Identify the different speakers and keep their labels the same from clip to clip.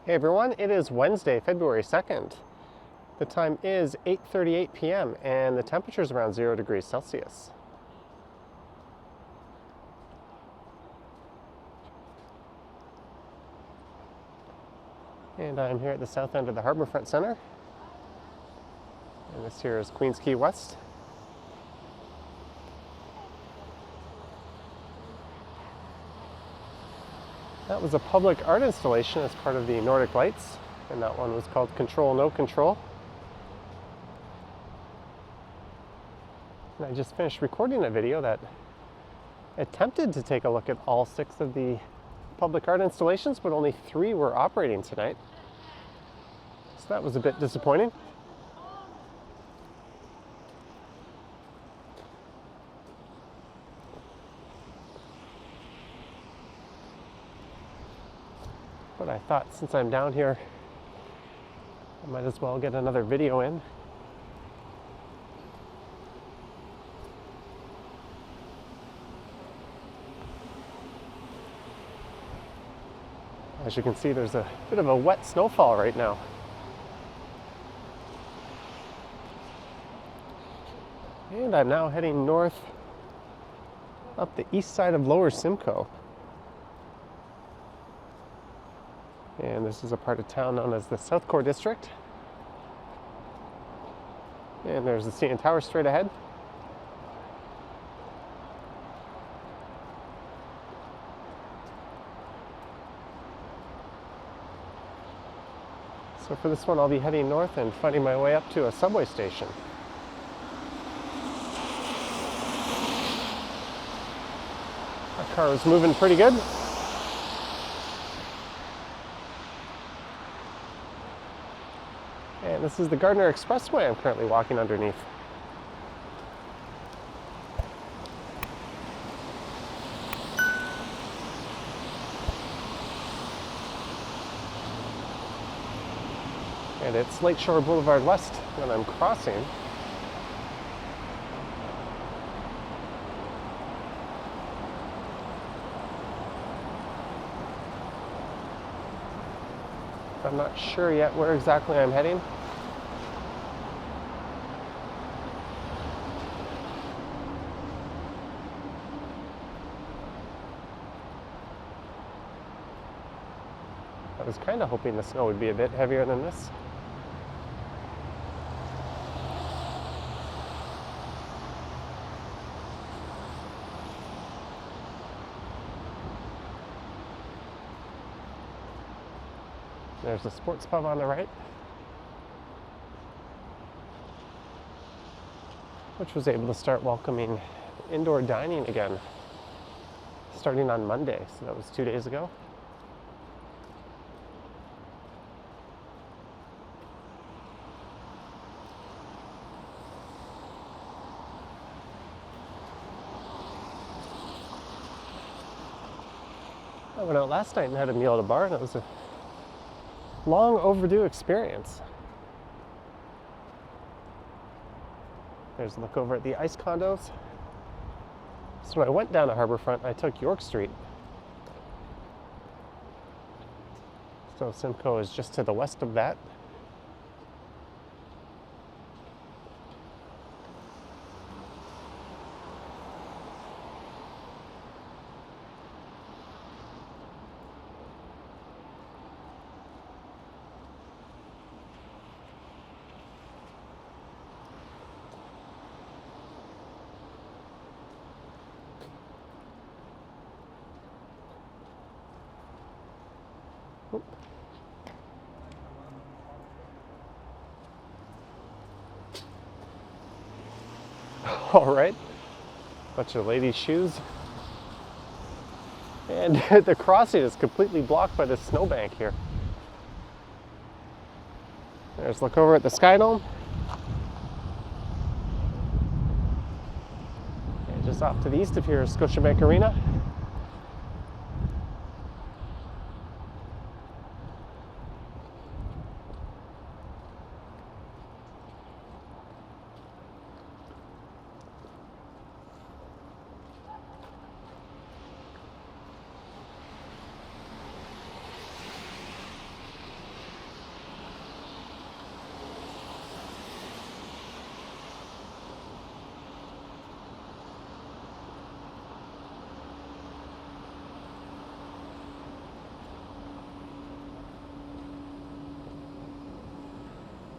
Speaker 1: Hey everyone, it is Wednesday, February 2nd. The time is 8:38 p.m. and the temperature is around 0 degrees Celsius. And I'm here at the south end of the Harbourfront Centre. And this here is Queens Quay West. That was a public art installation as part of the Nordic Lights, and that one was called Control No Control. And I just finished recording a video that attempted to take a look at all 6 of the public art installations, but only 3 were operating tonight. So that was a bit disappointing. But I thought since I'm down here, I might as well get another video in. As you can see, there's a bit of a wet snowfall right now. And I'm now heading north up the east side of Lower Simcoe. And this is a part of town known as the South Core District. And there's the CN Tower straight ahead. So for this one, I'll be heading north and finding my way up to a subway station. Our car is moving pretty good. And this is the Gardner Expressway I'm currently walking underneath. And it's Lakeshore Boulevard West that I'm crossing. I'm not sure yet where exactly I'm heading. I was kind of hoping the snow would be a bit heavier than this. There's a sports pub on the right, which was able to start welcoming indoor dining again, starting on Monday, so that was 2 days ago. I went out last night and had a meal at a bar, and it was a long overdue experience. There's a look over at the ice condos. So when I went down to Harbourfront, I took York Street. So Simcoe is just to the west of that. All right, bunch of ladies' shoes. And the crossing is completely blocked by this snowbank here. There's a look over at the Sky Dome. And just off to the east of here is Scotiabank Arena.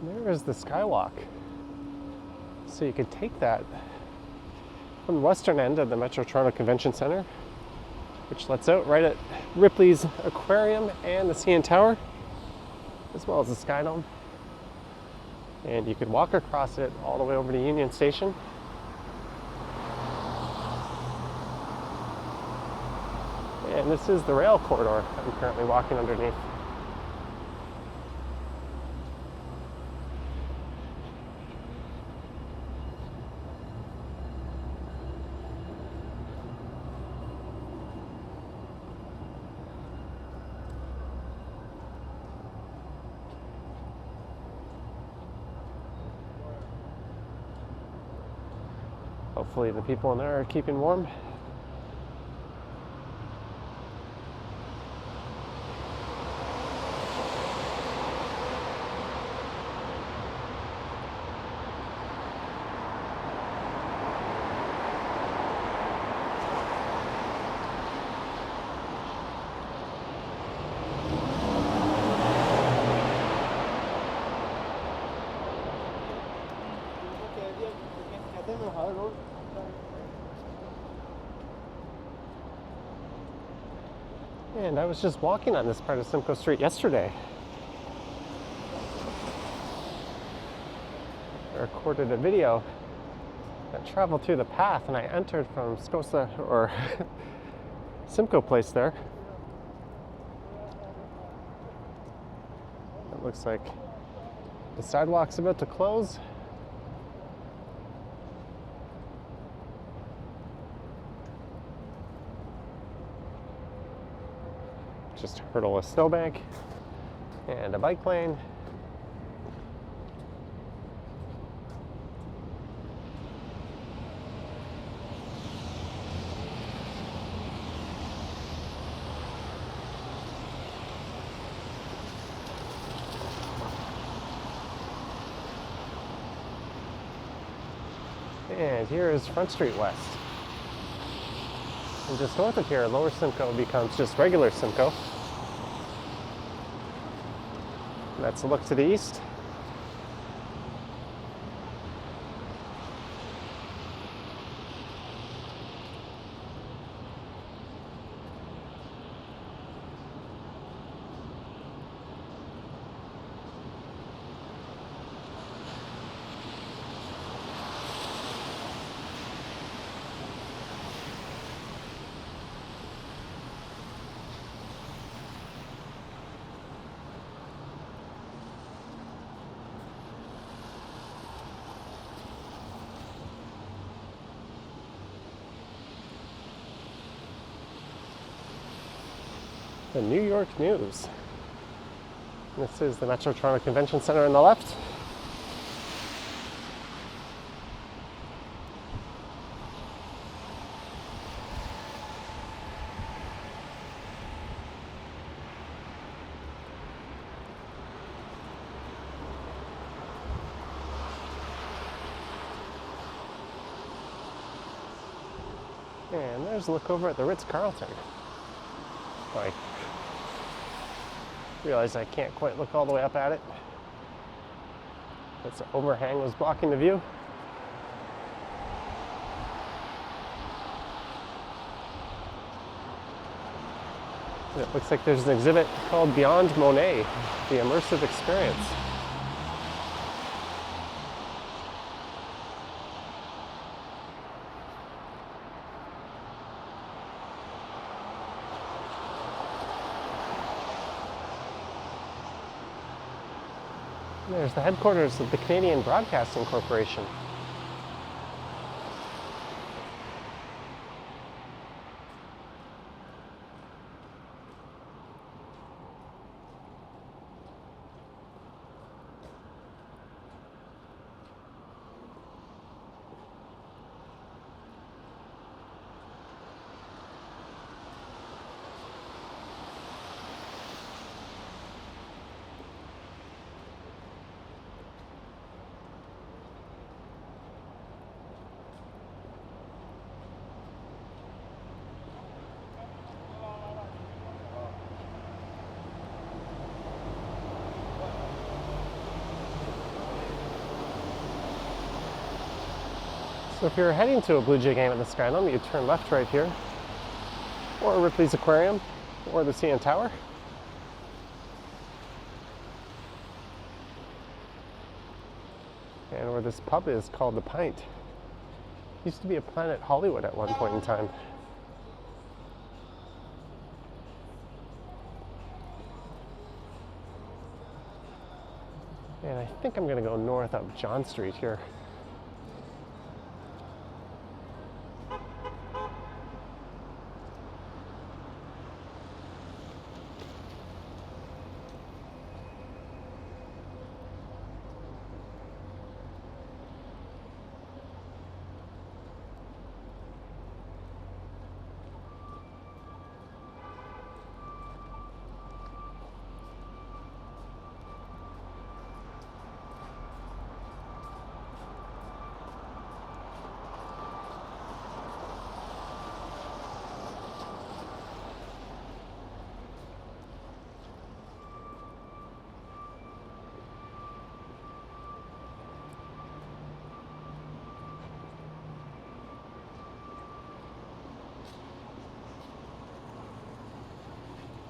Speaker 1: There is the skywalk. So you could take that from the western end of the Metro Toronto Convention Centre, which lets out right at Ripley's Aquarium and the CN Tower, as well as the Sky Dome. And you could walk across it all the way over to Union Station. And this is the rail corridor I'm currently walking underneath. Hopefully the people in there are keeping warm. And I was just walking on this part of Simcoe Street yesterday. I recorded a video that traveled through the path, and I entered from Scotia or Simcoe Place there. It looks like the sidewalk's about to close. Just hurdle a snowbank and a bike lane. And here is Front Street West. And just north of here, Lower Simcoe becomes just regular Simcoe. That's a look to the east. The New York News. This is the Metro Toronto Convention Centre on the left. And there's a look over at the Ritz-Carlton. I realize I can't quite look all the way up at it. This overhang was blocking the view. It looks like there's an exhibit called Beyond Monet, the Immersive Experience. There's the headquarters of the Canadian Broadcasting Corporation. So if you're heading to a Blue Jay game at the Skydome, you turn left right here, or Ripley's Aquarium, or the CN Tower. And where this pub is called The Pint. Used to be a Planet Hollywood at one point in time. And I think I'm going to go north up John Street here.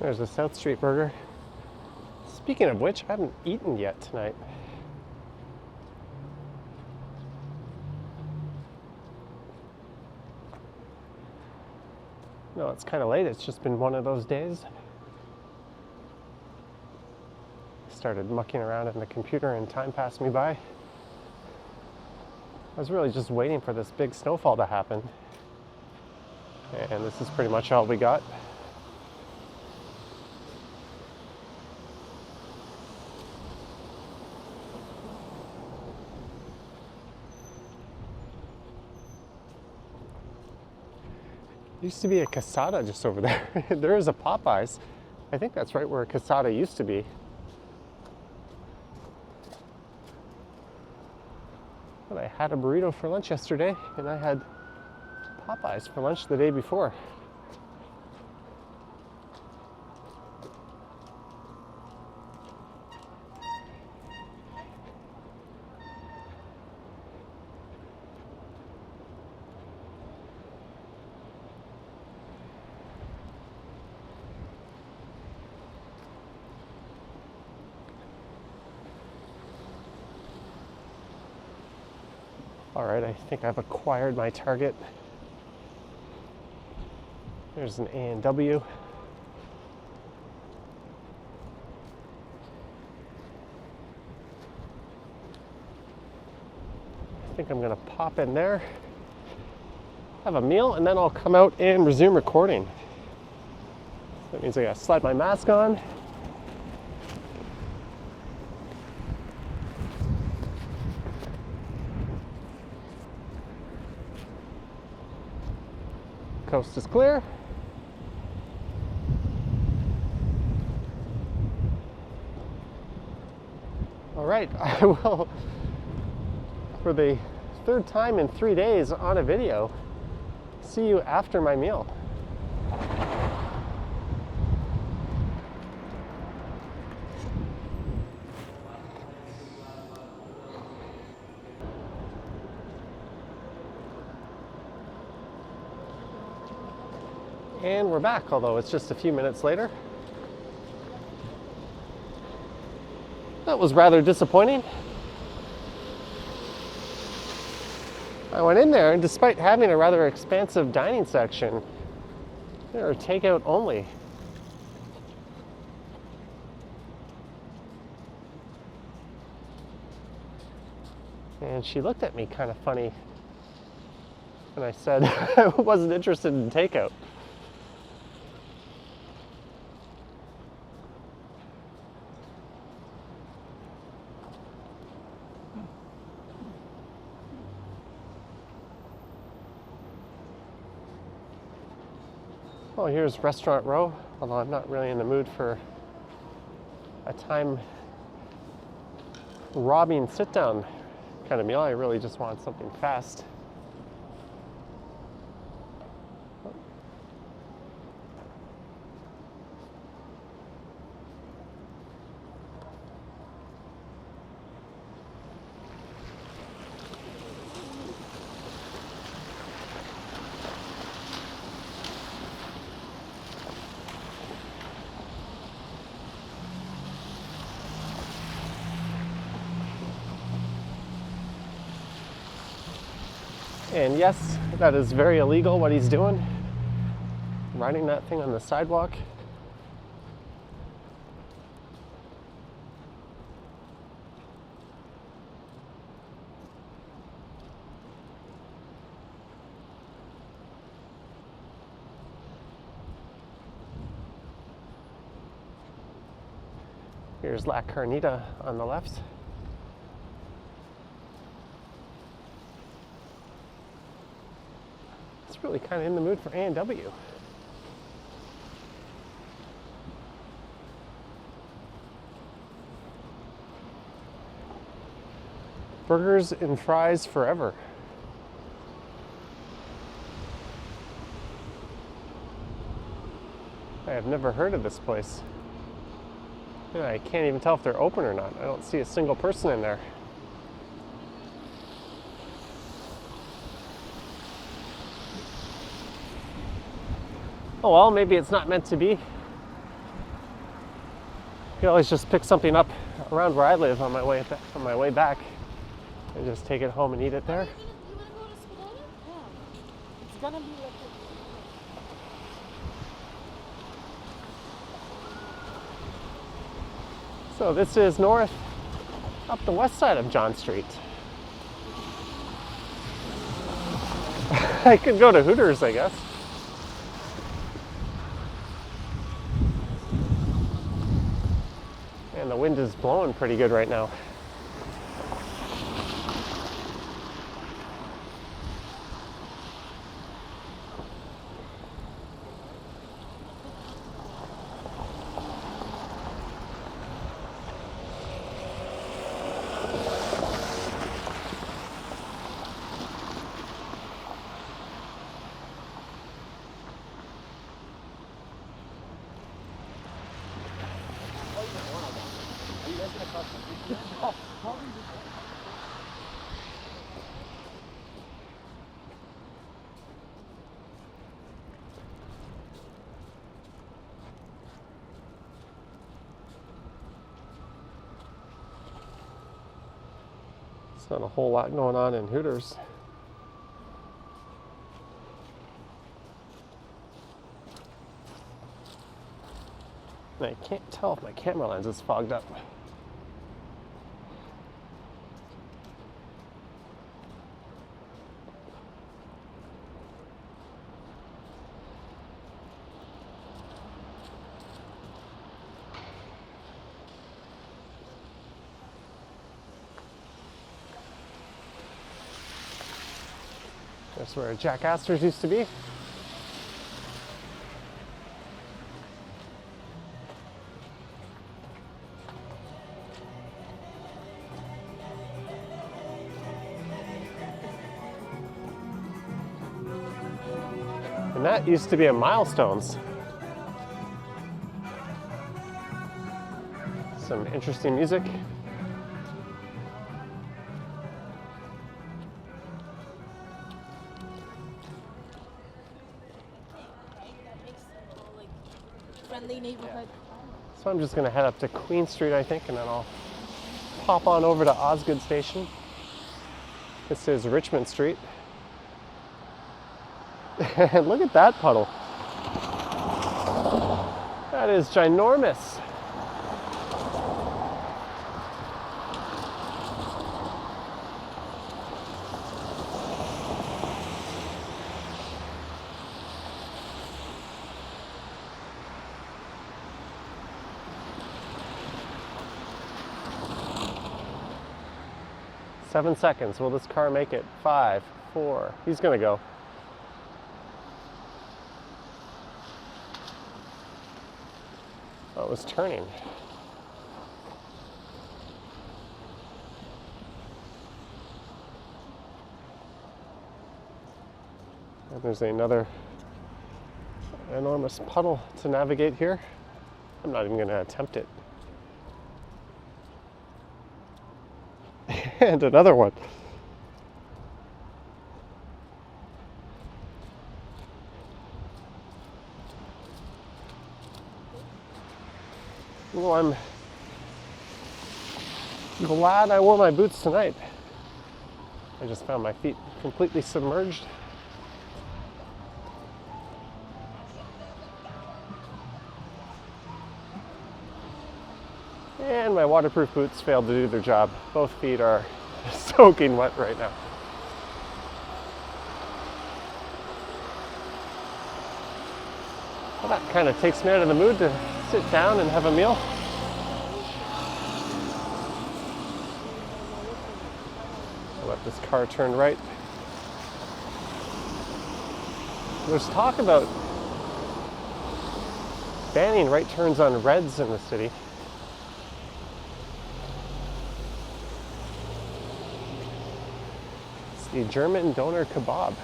Speaker 1: There's a South Street burger. Speaking of which, I haven't eaten yet tonight. No, it's kind of late. It's just been one of those days. Started mucking around in the computer and time passed me by. I was really just waiting for this big snowfall to happen. And this is pretty much all we got. Used to be a Casada just over there. There is a Popeyes. I think that's right where a Casada used to be. But I had a burrito for lunch yesterday, and I had Popeyes for lunch the day before. All right, I think I've acquired my target. There's an A&W. I think I'm gonna pop in there, have a meal, and then I'll come out and resume recording. That means I gotta slide my mask on. Coast is clear. All right, I will, for the third time in 3 days on a video, see you after my meal. And we're back, although it's just a few minutes later. That was rather disappointing. I went in there, and despite having a rather expansive dining section, they were takeout only. And she looked at me kind of funny when I said I wasn't interested in takeout. Well, here's Restaurant Row, although I'm not really in the mood for a time-robbing sit-down kind of meal. I really just want something fast. And yes, that is very illegal what he's doing. Riding that thing on the sidewalk. Here's La Carnita on the left. It's really kind of in the mood for A&W. Burgers and fries forever. I have never heard of this place. Yeah, I can't even tell if they're open or not. I don't see a single person in there. Oh well, maybe it's not meant to be. You can always just pick something up around where I live on my way back and just take it home and eat it there.
Speaker 2: You wanna go to Osgoode? Yeah. It's gonna be like
Speaker 1: So this is north up the west side of John Street. I could go to Hooters, I guess. And the wind is blowing pretty good right now. There's not a whole lot going on in Hooters. I can't tell if my camera lens is fogged up. That's where Jack Astor's used to be. And that used to be a Milestones. Some interesting music.
Speaker 2: friendly neighborhood.
Speaker 1: So I'm just gonna head up to Queen Street, I think, and then I'll pop on over to Osgoode Station. This is Richmond Street. And look at that puddle. That is ginormous. Seven seconds. Will this car make it? 5, 4. He's gonna go. Oh, it was turning. And there's another enormous puddle to navigate here. I'm not even going to attempt it. And another one. Well, I'm glad I wore my boots tonight. I just found my feet completely submerged. And my waterproof boots failed to do their job. Both feet are soaking wet right now. Well, that kind of takes me out of the mood to sit down and have a meal. I'll let this car turn right. There's talk about banning right turns on reds in the city. It's the German doner kebab.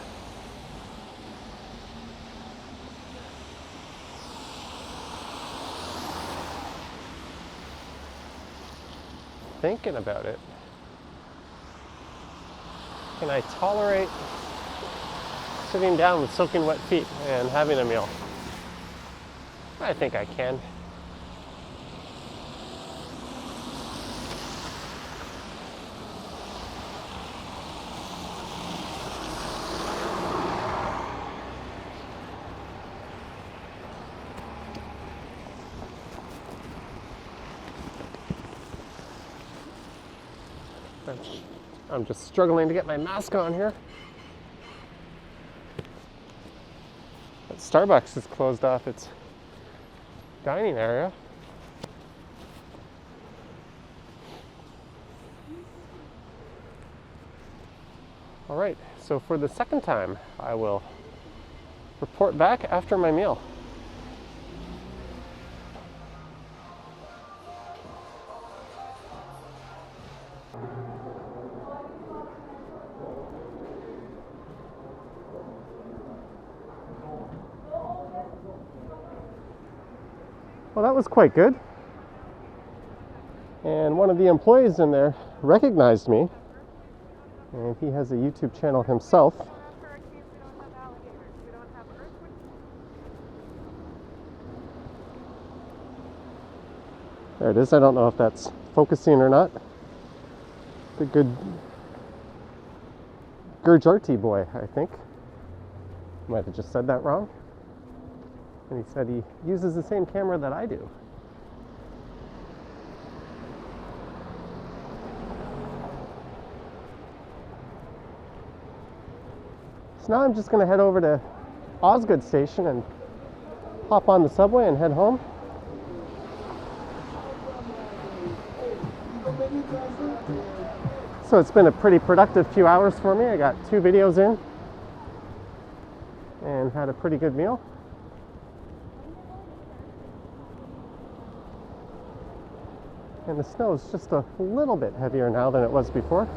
Speaker 1: Thinking about it, can I tolerate sitting down with soaking wet feet and having a meal? I think I can. I'm just struggling to get my mask on here. But Starbucks has closed off its dining area. All right, so for the second time, I will report back after my meal. Well, that was quite good. And one of the employees in there recognized me, and he has a YouTube channel himself. There it is. I don't know if that's focusing or not. The good Gurjarti boy, I think. Might have just said that wrong. And he said he uses the same camera that I do. So now I'm just going to head over to Osgoode station and hop on the subway and head home. So it's been a pretty productive few hours for me. I got 2 videos in and had a pretty good meal. And the snow is just a little bit heavier now than it was before.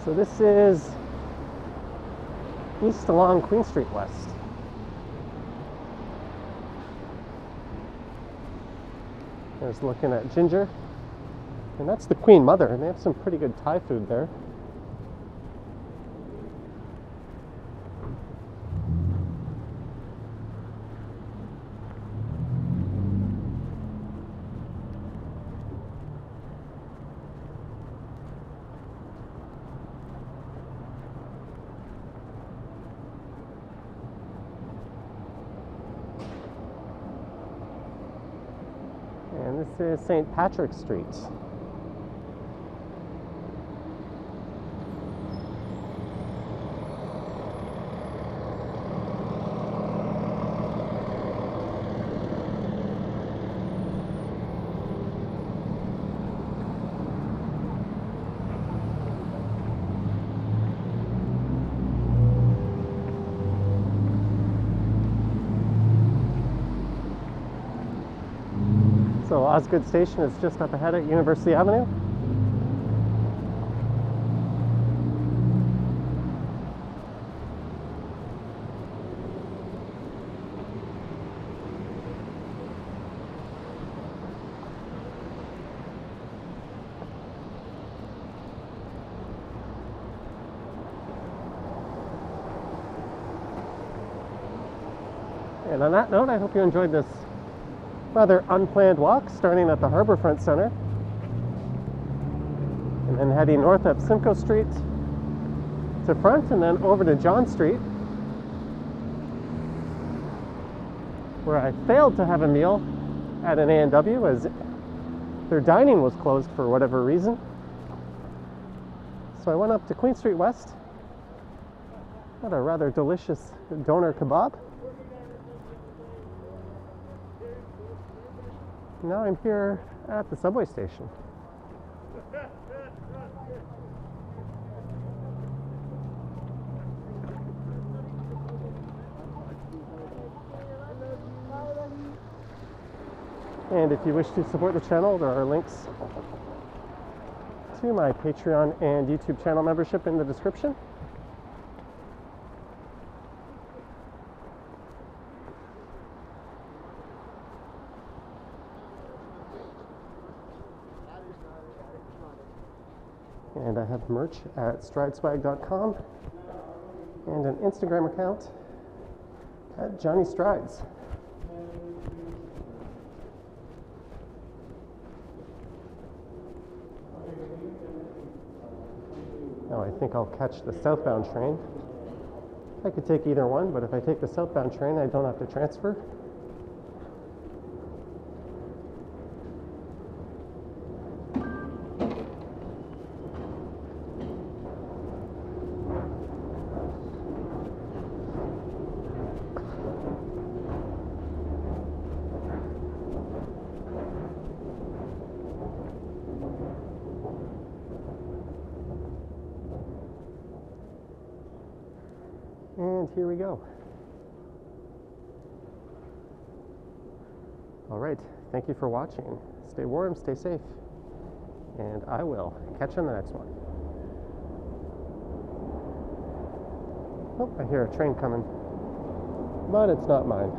Speaker 1: So this is east along Queen Street West. There's looking at Ginger. And that's the Queen Mother, and they have some pretty good Thai food there. And this is St. Patrick's Street. So Osgoode Station is just up ahead at University Avenue. And on that note, I hope you enjoyed this rather unplanned walk, starting at the Harbourfront Centre and then heading north up Simcoe Street to Front and then over to John Street, where I failed to have a meal at an A&W as their dining was closed for whatever reason. So I went up to Queen Street West, had a rather delicious doner kebab. Now I'm here at the subway station. And if you wish to support the channel, there are links to my Patreon and YouTube channel membership in the description. And I have merch at strideswag.com and an Instagram account at Johnny Strides. Now I think I'll catch the southbound train. I could take either one, but if I take the southbound train, I don't have to transfer. And here we go. All right, thank you for watching. Stay warm, stay safe, and I will catch you on the next one. Oh, I hear a train coming, but it's not mine.